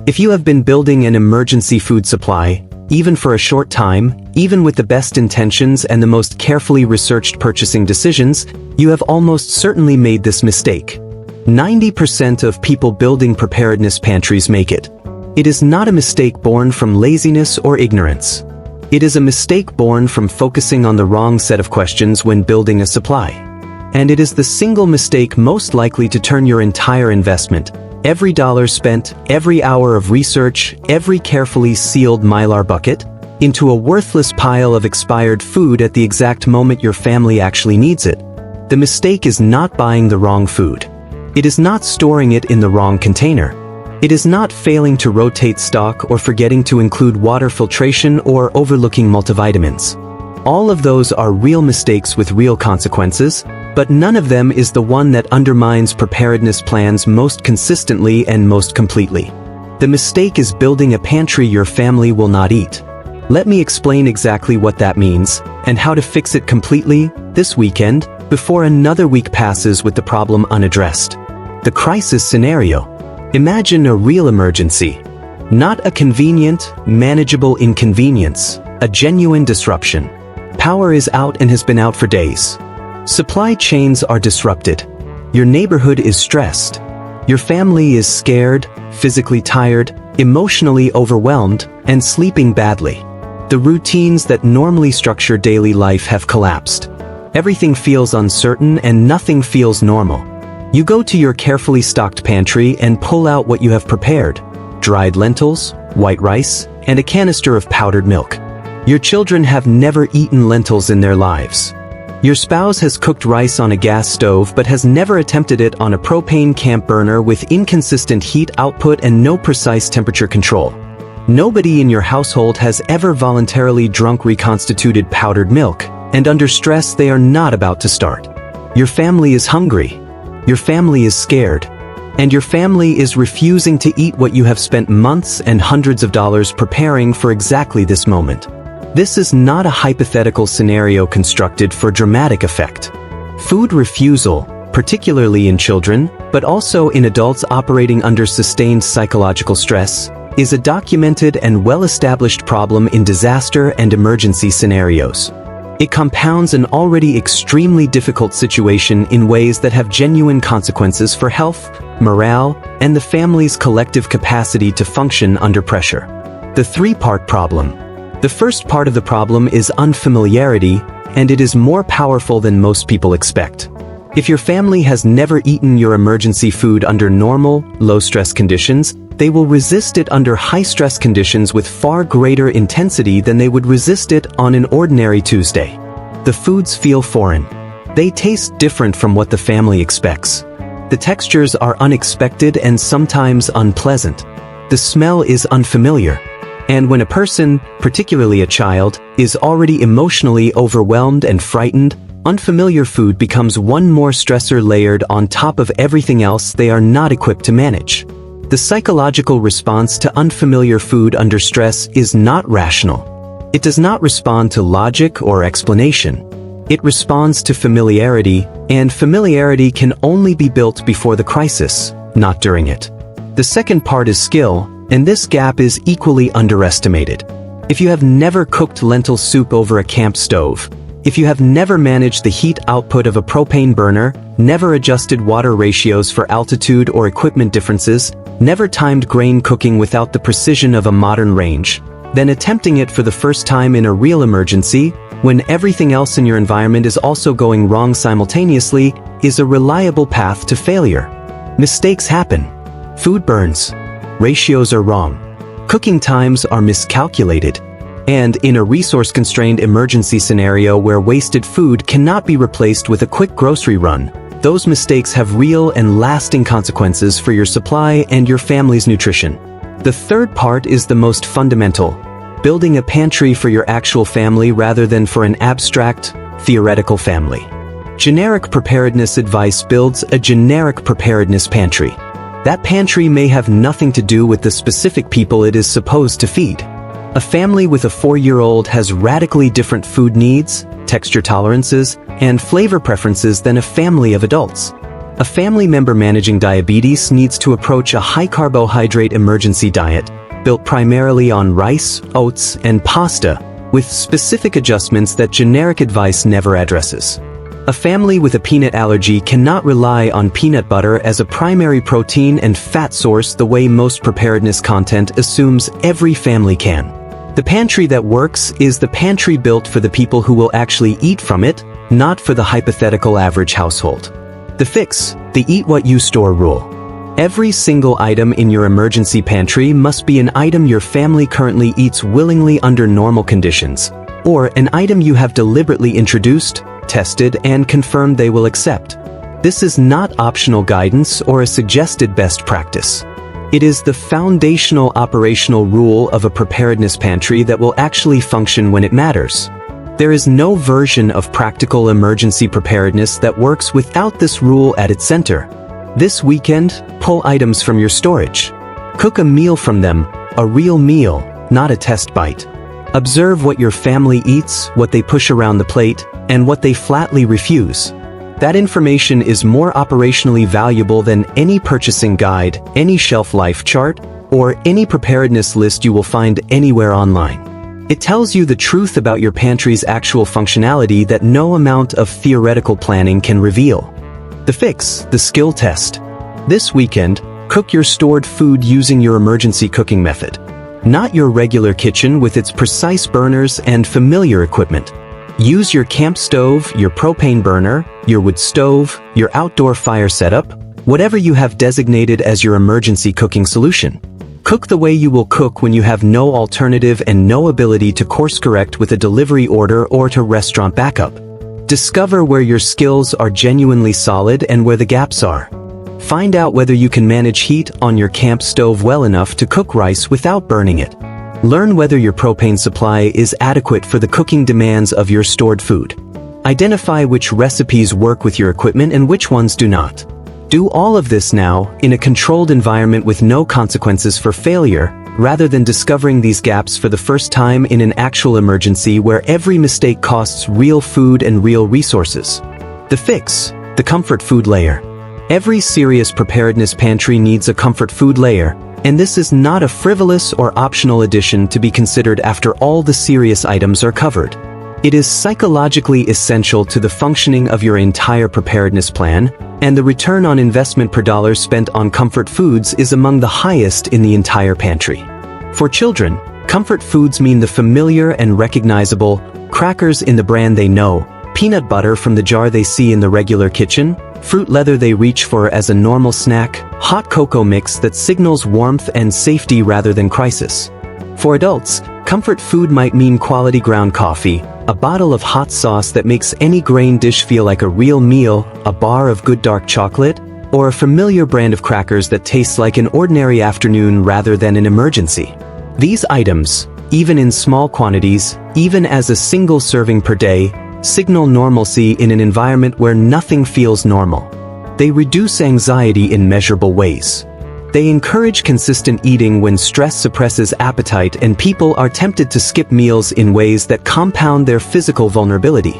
If you have been building an emergency food supply, even for a short time, even with the best intentions and the most carefully researched purchasing decisions, you have almost certainly made this mistake. 90% of people building preparedness pantries make it. It is not a mistake born from laziness or ignorance. It is a mistake born from focusing on the wrong set of questions when building a supply. And it is the single mistake most likely to turn your entire investment, every dollar spent, every hour of research, every carefully sealed Mylar bucket, into a worthless pile of expired food at the exact moment your family actually needs it. The mistake is not buying the wrong food. It is not storing it in the wrong container. It is not failing to rotate stock or forgetting to include water filtration or overlooking multivitamins. All of those are real mistakes with real consequences, but none of them is the one that undermines preparedness plans most consistently and most completely. The mistake is building a pantry your family will not eat. Let me explain exactly what that means, and how to fix it completely, this weekend, before another week passes with the problem unaddressed. The crisis scenario. Imagine a real emergency. Not a convenient, manageable inconvenience, a genuine disruption. Power is out and has been out for days. Supply chains are disrupted. Your neighborhood is stressed. Your family is scared, physically tired, emotionally overwhelmed, and sleeping badly. The routines that normally structure daily life have collapsed. Everything feels uncertain and nothing feels normal. You go to your carefully stocked pantry and pull out what you have prepared: dried lentils, white rice, and a canister of powdered milk. Your children have never eaten lentils in their lives. Your spouse has cooked rice on a gas stove but has never attempted it on a propane camp burner with inconsistent heat output and no precise temperature control. Nobody in your household has ever voluntarily drunk reconstituted powdered milk, and under stress they are not about to start. Your family is hungry. Your family is scared. And your family is refusing to eat what you have spent months and hundreds of dollars preparing for exactly this moment. This is not a hypothetical scenario constructed for dramatic effect. Food refusal, particularly in children, but also in adults operating under sustained psychological stress, is a documented and well-established problem in disaster and emergency scenarios. It compounds an already extremely difficult situation in ways that have genuine consequences for health, morale, and the family's collective capacity to function under pressure. The three-part problem. The first part of the problem is unfamiliarity, and it is more powerful than most people expect. If your family has never eaten your emergency food under normal, low-stress conditions, they will resist it under high-stress conditions with far greater intensity than they would resist it on an ordinary Tuesday. The foods feel foreign. They taste different from what the family expects. The textures are unexpected and sometimes unpleasant. The smell is unfamiliar. And when a person, particularly a child, is already emotionally overwhelmed and frightened, unfamiliar food becomes one more stressor layered on top of everything else they are not equipped to manage. The psychological response to unfamiliar food under stress is not rational. It does not respond to logic or explanation. It responds to familiarity, and familiarity can only be built before the crisis, not during it. The second part is skill, and this gap is equally underestimated. If you have never cooked lentil soup over a camp stove, if you have never managed the heat output of a propane burner, never adjusted water ratios for altitude or equipment differences, never timed grain cooking without the precision of a modern range, then attempting it for the first time in a real emergency, when everything else in your environment is also going wrong simultaneously, is a reliable path to failure. Mistakes happen. Food burns. Ratios are wrong. Cooking times are miscalculated. And in a resource-constrained emergency scenario where wasted food cannot be replaced with a quick grocery run, those mistakes have real and lasting consequences for your supply and your family's nutrition. The third part is the most fundamental: building a pantry for your actual family rather than for an abstract, theoretical family. Generic preparedness advice builds a generic preparedness pantry. That pantry may have nothing to do with the specific people it is supposed to feed. A family with a 4-year-old has radically different food needs, texture tolerances, and flavor preferences than a family of adults. A family member managing diabetes needs to approach a high-carbohydrate emergency diet, built primarily on rice, oats, and pasta, with specific adjustments that generic advice never addresses. A family with a peanut allergy cannot rely on peanut butter as a primary protein and fat source the way most preparedness content assumes every family can. The pantry that works is the pantry built for the people who will actually eat from it, not for the hypothetical average household. The fix, the eat what you store rule. Every single item in your emergency pantry must be an item your family currently eats willingly under normal conditions, or an item you have deliberately introduced, tested, and confirmed they will accept. This is not optional guidance or a suggested best practice. It is the foundational operational rule of a preparedness pantry that will actually function when it matters. There is no version of practical emergency preparedness that works without this rule at its center. This weekend, pull items from your storage. Cook a meal from them, a real meal, not a test bite. Observe what your family eats, what they push around the plate, and what they flatly refuse. That information is more operationally valuable than any purchasing guide, any shelf life chart, or any preparedness list you will find anywhere online. It tells you the truth about your pantry's actual functionality that no amount of theoretical planning can reveal. The fix, the skill test. This weekend, cook your stored food using your emergency cooking method. Not your regular kitchen with its precise burners and familiar equipment. Use your camp stove, your propane burner, your wood stove, your outdoor fire setup, whatever you have designated as your emergency cooking solution. Cook the way you will cook when you have no alternative and no ability to course correct with a delivery order or to restaurant backup. Discover where your skills are genuinely solid and where the gaps are. Find out whether you can manage heat on your camp stove well enough to cook rice without burning it. Learn whether your propane supply is adequate for the cooking demands of your stored food. Identify which recipes work with your equipment and which ones do not. Do all of this now, in a controlled environment with no consequences for failure, rather than discovering these gaps for the first time in an actual emergency where every mistake costs real food and real resources. The fix, the comfort food layer. Every serious preparedness pantry needs a comfort food layer, and this is not a frivolous or optional addition to be considered after all the serious items are covered. It is psychologically essential to the functioning of your entire preparedness plan, and the return on investment per dollar spent on comfort foods is among the highest in the entire pantry. For children, comfort foods mean the familiar and recognizable crackers in the brand they know, peanut butter from the jar they see in the regular kitchen, fruit leather they reach for as a normal snack, hot cocoa mix that signals warmth and safety rather than crisis. For adults, comfort food might mean quality ground coffee, a bottle of hot sauce that makes any grain dish feel like a real meal, a bar of good dark chocolate, or a familiar brand of crackers that tastes like an ordinary afternoon rather than an emergency. These items, even in small quantities, even as a single serving per day, signal normalcy in an environment where nothing feels normal. They reduce anxiety in measurable ways. They encourage consistent eating when stress suppresses appetite and people are tempted to skip meals in ways that compound their physical vulnerability.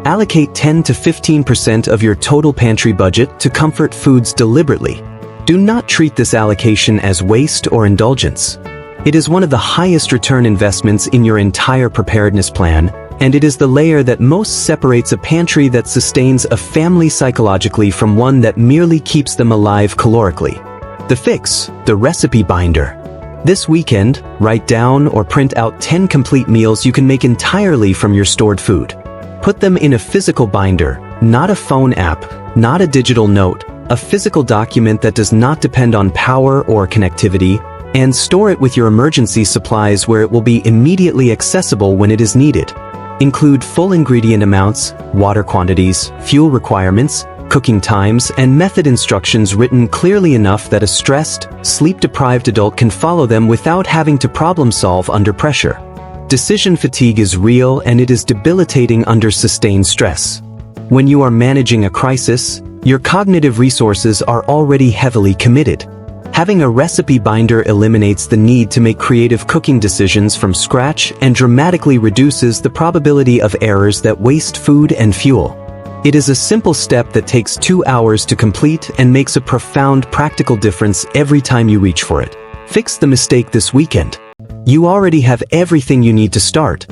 Allocate 10 to 15% of your total pantry budget to comfort foods deliberately. Do not treat this allocation as waste or indulgence. It is one of the highest return investments in your entire preparedness plan, and it is the layer that most separates a pantry that sustains a family psychologically from one that merely keeps them alive calorically. The fix, the recipe binder. This weekend, write down or print out 10 complete meals you can make entirely from your stored food. Put them in a physical binder, not a phone app, not a digital note, a physical document that does not depend on power or connectivity, and store it with your emergency supplies where it will be immediately accessible when it is needed. Include full ingredient amounts, water quantities, fuel requirements, cooking times, and method instructions written clearly enough that a stressed, sleep-deprived adult can follow them without having to problem-solve under pressure. Decision fatigue is real and it is debilitating under sustained stress. When you are managing a crisis, your cognitive resources are already heavily committed. Having a recipe binder eliminates the need to make creative cooking decisions from scratch and dramatically reduces the probability of errors that waste food and fuel. It is a simple step that takes 2 hours to complete and makes a profound practical difference every time you reach for it. Fix the mistake this weekend. You already have everything you need to start.